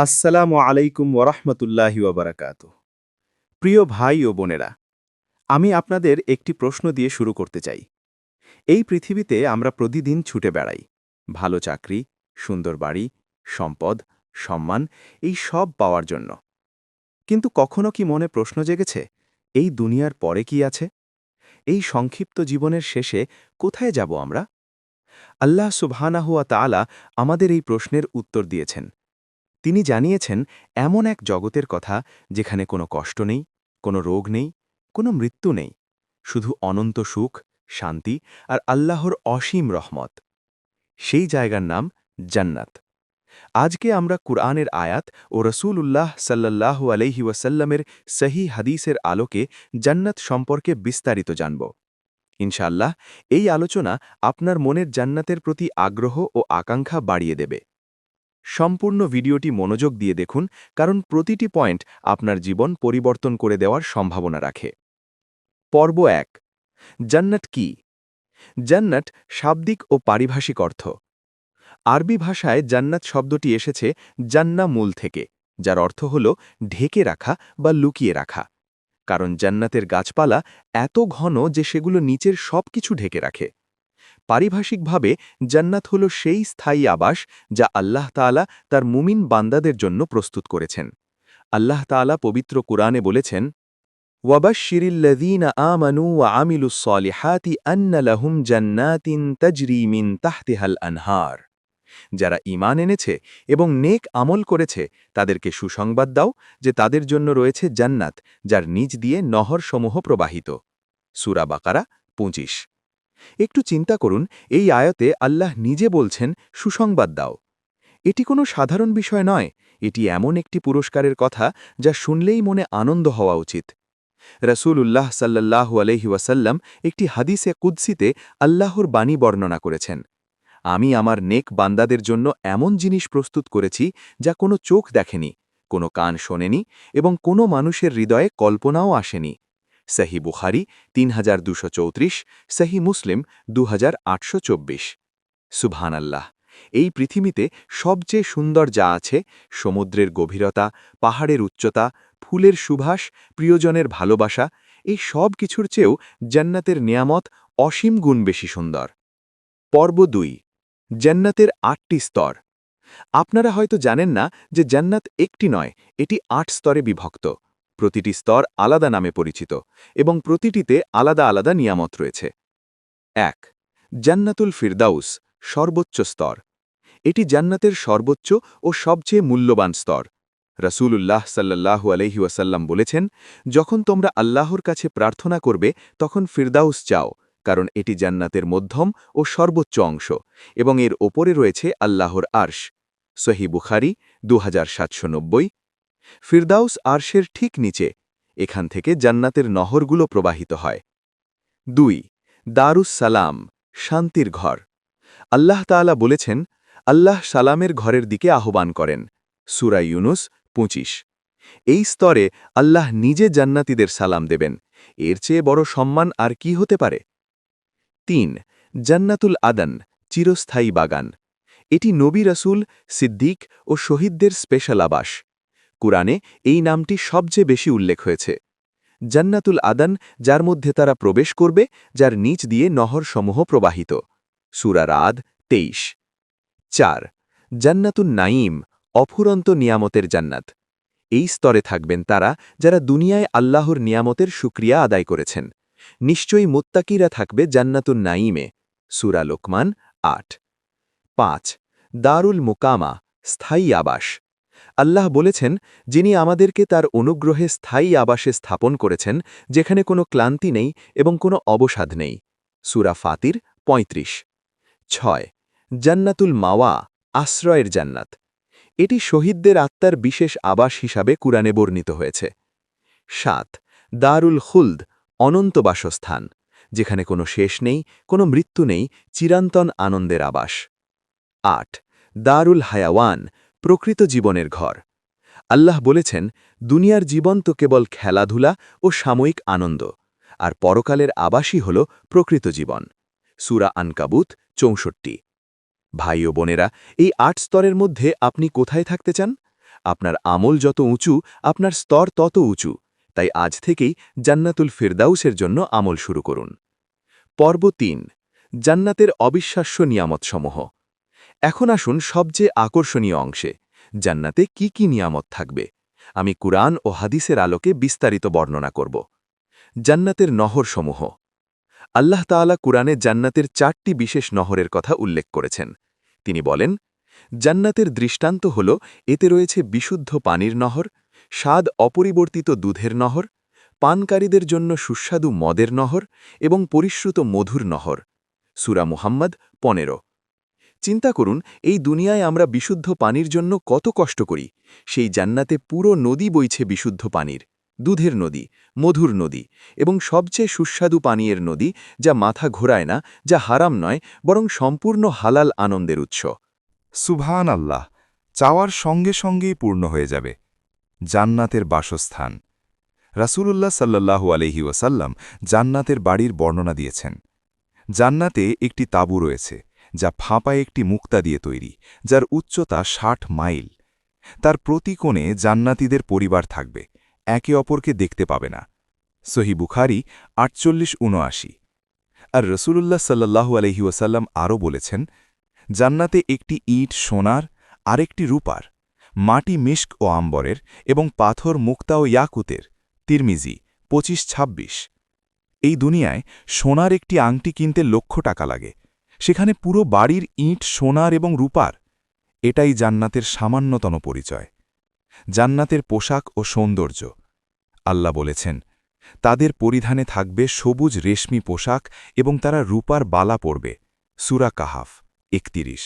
আসসালামু আলাইকুম ওরহমতুল্লাহি ওবরাকাত। প্রিয় ভাই ও বোনেরা, আমি আপনাদের একটি প্রশ্ন দিয়ে শুরু করতে চাই। এই পৃথিবীতে আমরা প্রতিদিন ছুটে বেড়াই, ভালো চাকরি, সুন্দর বাড়ি, সম্পদ, সম্মান, এই সব পাওয়ার জন্য। কিন্তু কখনো কি মনে প্রশ্ন জেগেছে, এই দুনিয়ার পরে কি আছে? এই সংক্ষিপ্ত জীবনের শেষে কোথায় যাব আমরা? আল্লাহ সুবহানাহুয়া তাআলা আমাদের এই প্রশ্নের উত্তর দিয়েছেন। তিনি জানিয়েছেন এমন এক জগতের কথা যেখানে কোনো কষ্ট নেই, কোনো রোগ নেই, কোনো মৃত্যু নেই, শুধু অনন্ত সুখ, শান্তি আর আল্লাহর অসীম রহমত। সেই জায়গার নাম জান্নাত। আজকে আমরা কুরআনের আয়াত ও রসূলুল্লাহ সাল্লাল্লাহু আলাইহি ওয়াসাল্লামের সহি হাদিসের আলোকে জান্নাত সম্পর্কে বিস্তারিত জানব। ইনশাআল্লাহ এই আলোচনা আপনার মনের জান্নাতের প্রতি আগ্রহ ও আকাঙ্ক্ষা বাড়িয়ে দেবে। সম্পূর্ণ ভিডিওটি মনোযোগ দিয়ে দেখুন, কারণ প্রতিটি পয়েন্ট আপনার জীবন পরিবর্তন করে দেওয়ার সম্ভাবনা রাখে। পর্ব ১। জান্নাত কি? জান্নাত শাব্দিক ও পারিভাষিক অর্থ। আরবি ভাষায় জান্নাত শব্দটি এসেছে জান্না মূল থেকে, যার অর্থ হল ঢেকে রাখা বা লুকিয়ে রাখা। কারণ জান্নাতের গাছপালা এত ঘন যে সেগুলো নিচের সব কিছু ঢেকে রাখে। পারিভাষিকভাবে জান্নাত হল সেই স্থায়ী আবাস যা আল্লাহ তাআলা তার মুমিন বান্দাদের জন্য প্রস্তুত করেছেন। আল্লাহ তাআলা পবিত্র কুরআনে বলেছেন, ওয়াবাশশিরিল্লাযীনা আমানু ওয়া আমিলুস সলিহাতি আন্না লাহুম জান্নাতিন তাজরি মিন তাহতিহাল আনহার। যারা ঈমান এনেছে এবং নেক আমল করেছে তাদেরকে সুসংবাদ দাও যে তাদের জন্য রয়েছে জান্নাত যার নিচ দিয়ে নহরসমূহ প্রবাহিত। সূরা বাকারা ২৫। একটু চিন্তা করুন, এই আয়াতে আল্লাহ নিজে বলছেন সুসংবাদ দাও। এটি কোনো সাধারণ বিষয় নয়, এটি এমন একটি পুরস্কারের কথা যা শুনলেই মনে আনন্দ হওয়া উচিত। রাসূলুল্লাহ সাল্লাল্লাহু আলাইহি ওয়াসাল্লাম একটি হাদিসে কুদসিতে আল্লাহর বাণী বর্ণনা করেছেন, আমি আমার নেক বান্দাদের জন্য এমন জিনিস প্রস্তুত করেছি যা কোনো চোখ দেখেনি, কোনো কান শোনেনি এবং কোনো মানুষের হৃদয়ে কল্পনাও আসেনি। সহি বুখারী ৩২৩৪, সহি মুসলিম ২৮২৪। সুবহানাল্লাহ! এই পৃথিবীতে সবচেয়ে সুন্দর যা আছে, সমুদ্রের গভীরতা, পাহাড়ের উচ্চতা, ফুলের সুবাস, প্রিয়জনের ভালোবাসা, এই সব কিছুর চেয়েও জান্নাতের নিয়ামত অসীম গুণ বেশি সুন্দর। পর্ব ২। জান্নাতের ৮টি স্তর। আপনারা হয়তো জানেন না যে জান্নাত একটি নয়, এটি ৮ স্তরে বিভক্ত। প্রতিটি স্তর আলাদা নামে পরিচিত এবং প্রতিটিতে আলাদা আলাদা নিয়ামত রয়েছে। ১। জান্নাতুল ফিরদাউস, সর্বোচ্চ স্তর। এটি জান্নাতের সর্বোচ্চ ও সবচেয়ে মূল্যবান স্তর। রাসূলুল্লাহ সাল্লাল্লাহু আলাইহি ওয়াসাল্লাম বলেছেন, যখন তোমরা আল্লাহর কাছে প্রার্থনা করবে তখন ফিরদাউস চাও, কারণ এটি জান্নাতের মধ্যম ও সর্বোচ্চ অংশ এবং এর ওপরে রয়েছে আল্লাহর আরশ। সহি বুখারী ২৭৯০। ফিরদাউস আরশের ঠিক নিচে, এখান থেকে জান্নাতের নহরগুলো প্রবাহিত হয়। ২। দারুস সালাম, শান্তির ঘর। আল্লাহ তাআলা বলেছেন, আল্লাহ সালামের ঘরের দিকে আহ্বান করেন। সূরা ইউনুস ২৫। এই স্তরে আল্লাহ নিজে জান্নাতীদের সালাম দেবেন। এর চেয়ে বড় সম্মান আর কি হতে পারে? ৩। জান্নাতুল আদন, চিরস্থায়ী বাগান। এটি নবী রাসূল, সিদ্দিক ও শহীদদের স্পেশাল আবাস। কুরআনে এই নামটি সবচেয়ে বেশি উল্লেখ হয়েছে। জান্নাতুল আদন, যার মধ্যে তারা প্রবেশ করবে, যার নিচ দিয়ে নহরসমূহ প্রবাহিত। সূরা রাদ ২৩। ৪। জান্নাতুন নাঈম, অফুরন্ত নিয়ামতের জান্নাত। এই স্তরে থাকবেন তারা যারা দুনিয়ায় আল্লাহর নিয়ামতের শুকরিয়া আদায় করেছেন। নিশ্চয়ই মুত্তাকিরা থাকবে জান্নাতুন নাঈমে। সূরা লোকমান ৮। ৫। দারুল মুকামা, স্থায়ী আবাস। আল্লাহ বলেছেন, যিনি আমাদেরকে তার অনুগ্রহে স্থায়ী আবাসে স্থাপন করেছেন, যেখানে কোনো ক্লান্তি নেই এবং কোনো অবসাদ নেই। সূরা ফাতির ৩৫। ৬। জান্নাতুল মাওয়া, আশ্রয়ের জান্নাত। এটি শহীদদের আত্মার বিশেষ আবাস হিসাবে কুরআনে বর্ণিত হয়েছে। ৭। দারুল খুলদ, অনন্ত বাসস্থান, যেখানে কোনো শেষ নেই, কোনো মৃত্যু নেই, চিরন্তন আনন্দের আবাস। ৮। দারুল হায়াওয়ান, প্রকৃত জীবনের ঘর। আল্লাহ বলেছেন, দুনিয়ার জীবন তো কেবল খেলাধুলা ও সাময়িক আনন্দ, আর পরকালের আবাসই হল প্রকৃত জীবন। সূরা আনকাবুত ৬৪। ভাই ও বোনেরা, এই ৮ স্তরের মধ্যে আপনি কোথায় থাকতে চান? আপনার আমল যত উঁচু আপনার স্তর তত উঁচু, তাই আজ থেকেই জান্নাতুল ফিরদাউসের জন্য আমল শুরু করুন। পর্ব ৩, জান্নাতের অবিশ্বাস্য নিয়ামতসমূহ। এখন আসুন সবচেয়ে আকর্ষণীয় অংশে, জান্নাতে কি কি নিয়ামত থাকবে। আমি কুরআন ও হাদিসের আলোকে বিস্তারিত বর্ণনা করব। জান্নাতের নহরসমূহ। আল্লাহ তাআলা কুরআনে জান্নাতের 4টি বিশেষ নহরের কথা উল্লেখ করেছেন। তিনি বলেন, জান্নাতের দৃষ্টান্ত হল এতে রয়েছে বিশুদ্ধ পানির নহর, স্বাদ অপরিবর্তিত দুধের নহর, পানকারীদের জন্য সুস্বাদু মদের নহর এবং পরিশ্রুত মধুর নহর। সূরা মুহাম্মদ 15। চিন্তা করুন, এই দুনিয়ায় আমরা বিশুদ্ধ পানির জন্য কত কষ্ট করি, সেই জান্নাতে পুরো নদী বইছে বিশুদ্ধ পানির, দুধের নদী, মধুর নদী এবং সবচেয়ে সুস্বাদু পানীয়ের নদী, যা মাথা ঘোরায় না, যা হারাম নয়, বরং সম্পূর্ণ হালাল আনন্দের উৎস। সুবহান আল্লাহ, চাওয়ার সঙ্গে সঙ্গেই পূর্ণ হয়ে যাবে। জান্নাতের বাসস্থান। রাসূলুল্লাহ সাল্লাল্লাহু আলাইহি ওয়াসাল্লাম জান্নাতের বাড়ির বর্ণনা দিয়েছেন। জান্নাতে একটি তাঁবু রয়েছে, যা ফাঁপা একটি মুক্তা দিয়ে তৈরি, যার উচ্চতা 60 মাইল। তার প্রতি কোণে জান্নাতীদের পরিবার থাকবে, একে অপরকে দেখতে পাবে না। সহিহ বুখারী 48-79। আর রাসূলুল্লাহ সাল্লাল্লাহু আলাইহি ওয়াসাল্লাম আরও বলেছেন, জান্নাতে একটি ইট সোনার, আরেকটি রূপার, মাটি মিস্ক ও আম্বরের এবং পাথর মুক্তা ও ইয়াকুতের। তিরমিজি 25-26। এই দুনিয়ায় সোনার একটি আংটি কিনতে লক্ষ টাকা লাগে, সেখানে পুরো বাড়ির ইট সোনার এবং রূপার। এটাই জান্নাতের সামান্যতম পরিচয়। জান্নাতের পোশাক ও সৌন্দর্য। আল্লাহ বলেছেন, তাদের পরিধানে থাকবে সবুজ রেশমি পোশাক এবং তারা রূপার বালা পরবে। সূরা কাহাফ 31।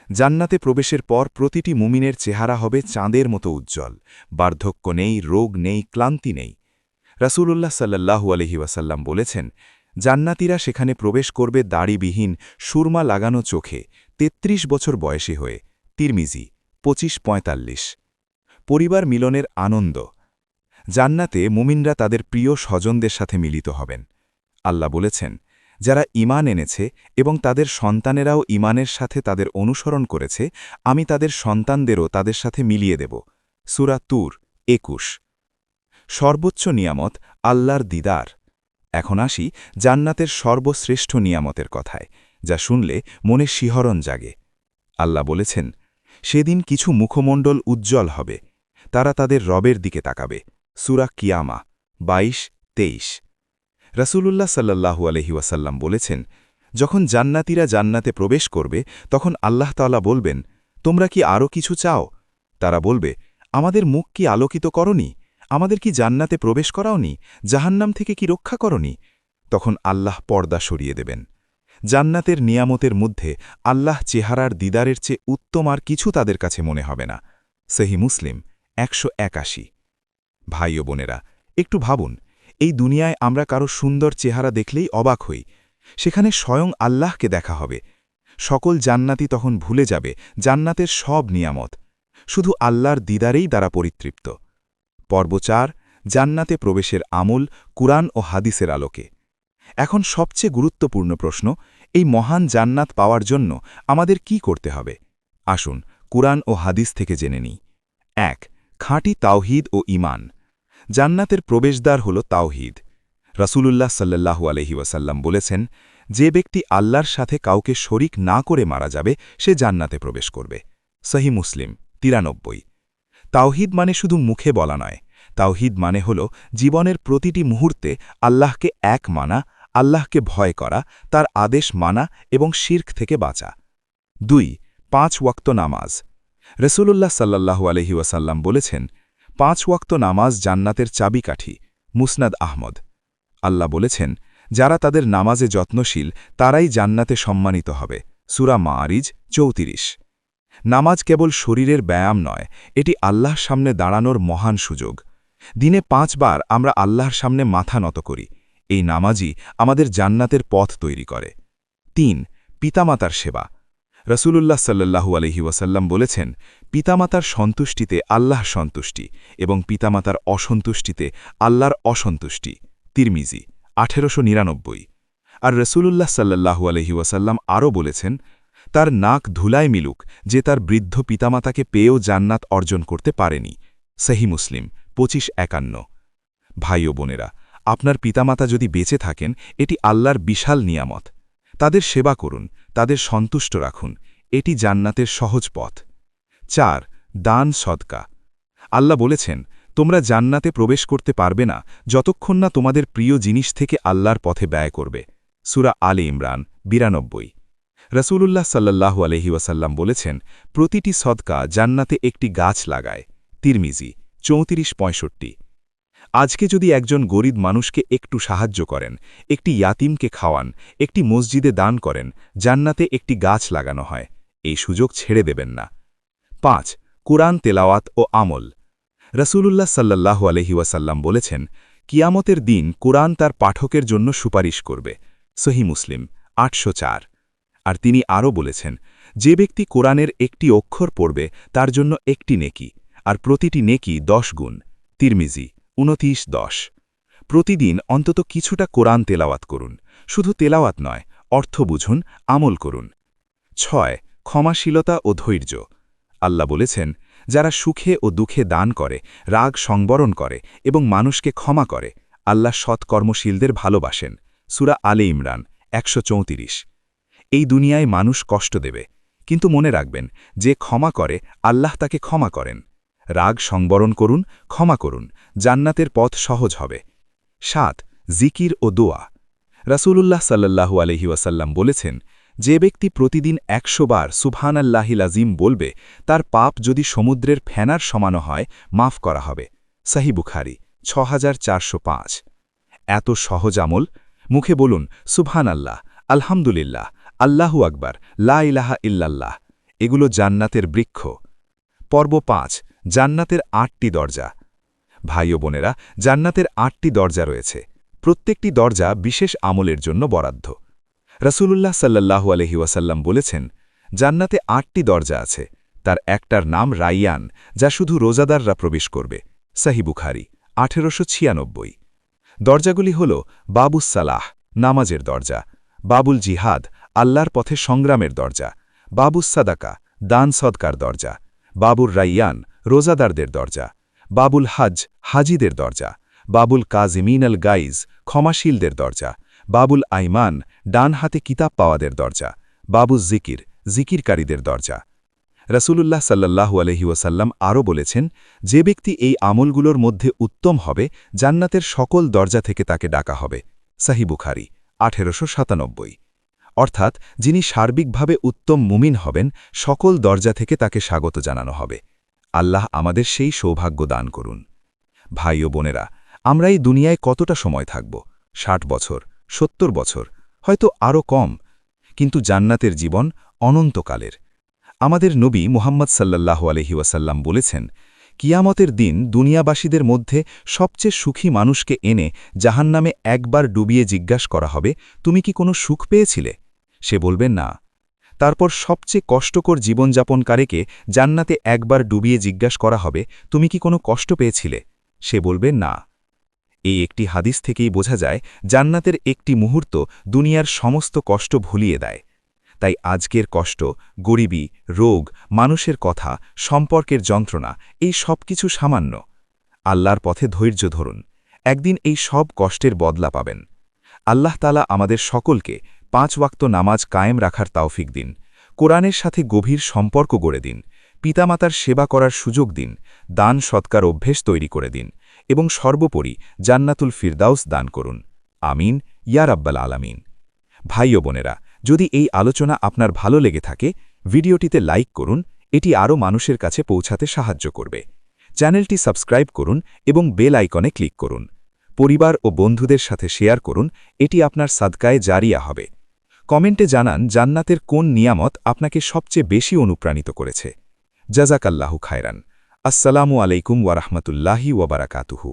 জান্নাতে প্রবেশের পর প্রতিটি মুমিনের চেহারা হবে চাঁদের মতো উজ্জ্বল, বার্ধক্য নেই, রোগ নেই, ক্লান্তি নেই। রাসূলুল্লাহ সাল্লাল্লাহু আলাইহি ওয়াসাল্লাম বলেছেন, জান্নাতীরা সেখানে প্রবেশ করবে দাড়িবিহীন, সুরমা লাগানো চোখে, ৩৩ বছর বয়সী হয়ে। তিরমিজি 25-45। পরিবার মিলনের আনন্দ। জান্নাতে মুমিনরা তাদের প্রিয় স্বজনদের সাথে মিলিত হবেন। আল্লাহ বলেছেন, যারা ঈমান এনেছে এবং তাদের সন্তানেরাও ঈমানের সাথে তাদের অনুসরণ করেছে, আমি তাদের সন্তানদেরও তাদের সাথে মিলিয়ে দেব। সূরা তুর 21। সর্বোচ্চ নিয়ামত আল্লাহর দিদার। এখন আসি জান্নাতের সর্বশ্রেষ্ঠ নিয়ামতের কথায়, যা শুনলে মনে শিহরণ জাগে। আল্লাহ বলেছেন, সেদিন কিছু মুখমণ্ডল উজ্জ্বল হবে, তারা তাদের রবের দিকে তাকাবে। সূরা কিয়ামা 22-23। রাসূলুল্লাহ সাল্লাল্লাহু আলাইহি ওয়াসাল্লাম বলেছেন, যখন জান্নাতীরা জান্নাতে প্রবেশ করবে, তখন আল্লাহ তাআলা বলবেন, তোমরা কি আরও কিছু চাও? তারা বলবে, আমাদের মুখ কি আলোকিত করনি? আমাদের কি জান্নাতে প্রবেশ করাওনি? জাহান্নাম থেকে কি রক্ষা করনি? তখন আল্লাহ পর্দা সরিয়ে দেবেন। জান্নাতের নিয়ামতের মধ্যে আল্লাহ চেহারার দিদারের চেয়ে উত্তম আর কিছু তাদের কাছে মনে হবে না। সহিহ মুসলিম 181। ভাই ও বোনেরা, একটু ভাবুন, এই দুনিয়ায় আমরা কারো সুন্দর চেহারা দেখলেই অবাক হই, সেখানে স্বয়ং আল্লাহকে দেখা হবে। সকল জান্নাতি তখন ভুলে যাবে জান্নাতের সব নিয়ামত, শুধু আল্লাহর দিদারেই দ্বারা পরিতৃপ্ত। পর্ব ৪, জান্নাতে প্রবেশের আমল, কুরআন ও হাদিসের আলোকে। এখন সবচেয়ে গুরুত্বপূর্ণ প্রশ্ন, এই মহান জান্নাত পাওয়ার জন্য আমাদের কি করতে হবে? আসুন কুরআন ও হাদিস থেকে জেনে নিই। ১. খাঁটি তাওহীদ ও ঈমান। জান্নাতের প্রবেশদ্বার হল তাওহীদ। রাসূলুল্লাহ সাল্লাল্লাহু আলাইহি ওয়াসাল্লাম বলেছেন, যে ব্যক্তি আল্লাহর সাথে কাউকে শরিক না করে মারা যাবে, সে জান্নাতে প্রবেশ করবে। সহিহ মুসলিম 93। তাওহীদ মানে শুধু মুখে বলা নয়, তাওহীদ মানে হল জীবনের প্রতিটি মুহূর্তে আল্লাহকে এক মানা, আল্লাহকে ভয় করা, তার আদেশ মানা এবং শিরক থেকে বাঁচা। ২. ৫ ওয়াক্ত নামাজ। রাসূলুল্লাহ সাল্লাল্লাহু আলাইহি ওয়াসাল্লাম বলেছেন, ৫ ওয়াক্ত নামাজ জান্নাতের চাবিকাঠি। মুসনাদ আহমদ। আল্লাহ বলেছেন, যারা তাদের নামাজে যত্নশীল তারাই জান্নাতে সম্মানিত হবে। সূরা মাআরিজ ৩৪। নামাজ কেবল শরীরের ব্যায়াম নয়, এটি আল্লাহর সামনে দাঁড়ানোর মহান সুযোগ। দিনে ৫ বার আমরা আল্লাহর সামনে মাথা নত করি। এই নামাজই আমাদের জান্নাতের পথ তৈরি করে। ৩. পিতামাতার সেবা। রাসূলুল্লাহ সাল্লাল্লাহু আলাইহি ওয়াসাল্লাম বলেছেন, পিতামাতার সন্তুষ্টিতে আল্লাহর সন্তুষ্টি এবং পিতামাতার অসন্তুষ্টিতে আল্লাহর অসন্তুষ্টি। তিরমিজি ১৮৯৯। আর রাসূলুল্লাহ সাল্লাল্লাহু আলাইহি ওয়াসাল্লাম আরও বলেছেন, তার নাক ধুলায় মিলুক যে তার বৃদ্ধ পিতামাতাকে পেয়েও জান্নাত অর্জন করতে পারেনি। সহি মুসলিম 2551। ভাই ও বোনেরা, আপনার পিতামাতা যদি বেঁচে থাকেন, এটি আল্লাহর বিশাল নিয়ামত। তাদের সেবা করুন, তাদের সন্তুষ্ট রাখুন, এটি জান্নাতের সহজ পথ। 4. দান সদকা। আল্লাহ বলেছেন, তোমরা জান্নাতে প্রবেশ করতে পারবে না যতক্ষণ না তোমাদের প্রিয় জিনিস থেকে আল্লাহর পথে ব্যয় করবে। সূরা আলে ইমরান 92। রাসূলুল্লাহ সাল্লাল্লাহু আলাইহি ওয়াসাল্লাম বলেছেন, প্রতিটি সদকা জান্নাতে একটি গাছ লাগায়। তিরমিজি 3465। আজকে যদি একজন গরিব মানুষকে একটু সাহায্য করেন, একটি ইয়াতিমকে খাওয়ান, একটি মসজিদে দান করেন, জান্নাতে একটি গাছ লাগানো হয়। এই সুযোগ ছেড়ে দেবেন না। 5. কুরআন তেলাওয়াত ও আমল। রাসূলুল্লাহ সাল্লাল্লাহু আলাইহি ওয়াসাল্লাম বলেছেন, কিয়ামতের দিন কুরআন তার পাঠকের জন্য সুপারিশ করবে। সহি মুসলিম 804। আর তিনি আরও বলেছেন, যে ব্যক্তি কোরআনের একটি অক্ষর পড়বে তার জন্য একটি নেকি, আর প্রতিটি নেকি 10 গুণ। তিরমিজি 29:10। প্রতিদিন অন্তত কিছুটা কোরআন তেলাওয়াত করুন। শুধু তেলাওয়াত নয়, অর্থ বুঝুন, আমল করুন। 6. ক্ষমাশীলতা ও ধৈর্য। আল্লাহ বলেছেন, যারা সুখে ও দুঃখে দান করে, রাগ সংবরণ করে এবং মানুষকে ক্ষমা করে, আল্লাহ সৎকর্মশীলদের ভালোবাসেন। সূরা আলে ইমরান 134। এই দুনিয়ায় মানুষ কষ্ট দেবে, কিন্তু মনে রাখবেন, যে ক্ষমা করে আল্লাহ তাকে ক্ষমা করেন। রাগ সংবরণ করুন, ক্ষমা করুন, জান্নাতের পথ সহজ হবে। 7. জিকির ও দোয়া। রাসূলুল্লাহ সাল্লাল্লাহু আলাইহি ওয়াসাল্লাম বলেছেন, যে ব্যক্তি প্রতিদিন 100 বার সুবহানাল্লাহিল আযীম বলবে, তার পাপ যদি সমুদ্রের ফেনার সমান হয়, মাফ করা হবে। সহিহ বুখারী 6405। এত সহজ আমল। মুখে বলুন সুবহানাল্লাহ, আলহামদুলিল্লাহ, আল্লাহু আকবার, লা ইলাহা ইল্লাল্লাহ। এগুলো জান্নাতের বৃক্ষ। পর্ব 5। জান্নাতের 8টি দরজা। ভাই ও বোনেরা, জান্নাতের 8টি দরজা রয়েছে। প্রত্যেকটি দরজা বিশেষ আমলের জন্য বরাদ্দ। রাসূলুল্লাহ সাল্লাল্লাহু আলাইহি ওয়াসাল্লাম বলেছেন, জান্নাতে 8টি দরজা আছে, তার একটার নাম রাইয়ান, যা শুধু রোজাদাররা প্রবেশ করবে। সহিহ বুখারী 1896। দরজাগুলি হল বাবুস সালাহ, নামাজের দরজা; বাবুল জিহাদ, আল্লাহর পথে সংগ্রামের দরজা; বাবুস সাদাকা, দান সদকার দরজা; বাবুর রাইয়ান, রোজাদারদের দরজা; বাবুল হজ, হাজিদের দরজা; বাবুল কাজিমিন আল গাইজ, ক্ষমাশীলদের দরজা; বাবুল আইমান, ডান হাতে কিতাব পাওয়াদের দরজা; বাবুল জিকির, জিকিরকারীদের দরজা। রাসূলুল্লাহ সাল্লাল্লাহু আলাইহি ওয়াসাল্লাম আরও বলেছেন, যে ব্যক্তি এই আমলগুলোর মধ্যে উত্তম হবে, জান্নাতের সকল দরজা থেকে তাকে ডাকা হবে। সহিহ বুখারী 1897। অর্থাৎ যিনি সার্বিকভাবে উত্তম মুমিন হবেন, সকল দরজা থেকে তাকে স্বাগত জানানো হবে। আল্লাহ আমাদের সেই সৌভাগ্য দান করুন। ভাই ও বোনেরা, আমরা এই দুনিয়ায় কতটা সময় থাকব? 60 বছর, 70 বছর, হয়তো আরও কম। কিন্তু জান্নাতের জীবন অনন্তকালের। আমাদের নবী মুহাম্মদ সাল্লাল্লাহু আলাইহি ওয়াসাল্লাম বলেছেন, কিয়ামতের দিন দুনিয়াবাসীদের মধ্যে সবচেয়ে সুখী মানুষকে এনে জাহান্নামে একবার ডুবিয়ে জিজ্ঞাসা করা হবে, তুমি কি কোনো সুখ পেয়েছিলে? সে বলবে না। তারপর সবচেয়ে কষ্টকর জীবনযাপনকারীকে জান্নাতে একবার ডুবিয়ে জিজ্ঞাসা করা হবে, তুমি কি কোনো কষ্ট পেয়েছিলে? সে বলবে না। এই একটি হাদিস থেকেই বোঝা যায়, জান্নাতের একটি মুহূর্ত দুনিয়ার সমস্ত কষ্ট ভুলিয়ে দেয়। তাই আজকের কষ্ট, গরিবি, রোগ, মানুষের কথা, সম্পর্কের যন্ত্রণা, এই সব কিছু সামান্য। আল্লাহর পথে ধৈর্য ধরুন, একদিন এই সব কষ্টের বদলা পাবেন। আল্লাহ তাআলা আমাদের সকলকে 5 ওয়াক্ত নামাজ কায়েম রাখার তৌফিক দিন, কোরআনের সাথে গভীর সম্পর্ক গড়ে দিন, পিতামাতার সেবা করার সুযোগ দিন, দান সৎকার অভ্যেস তৈরি করে দিন এবং সর্বোপরি জান্নাতুল ফিরদাউস দান করুন। আমিন ইয়া রাব্বাল আলামিন। ভাই ও বোনেরা, যদি এই আলোচনা আপনার ভালো লেগে থাকে, ভিডিওটিতে লাইক করুন, এটি আরও মানুষের কাছে পৌঁছাতে সাহায্য করবে। চ্যানেলটি সাবস্ক্রাইব করুন এবং বেল আইকনে ক্লিক করুন। পরিবার ও বন্ধুদের সাথে শেয়ার করুন, এটি আপনার সাদকায়ে জারিয়া হবে। কমেন্টে জানান জান্নাতের কোন নিয়ামত আপনাকে সবচেয়ে বেশি অনুপ্রাণিত করেছে। জাযাকাল্লাহু খায়রান। আসসালামু আলাইকুম ওয়া রাহমাতুল্লাহি ওয়া বারাকাতুহু।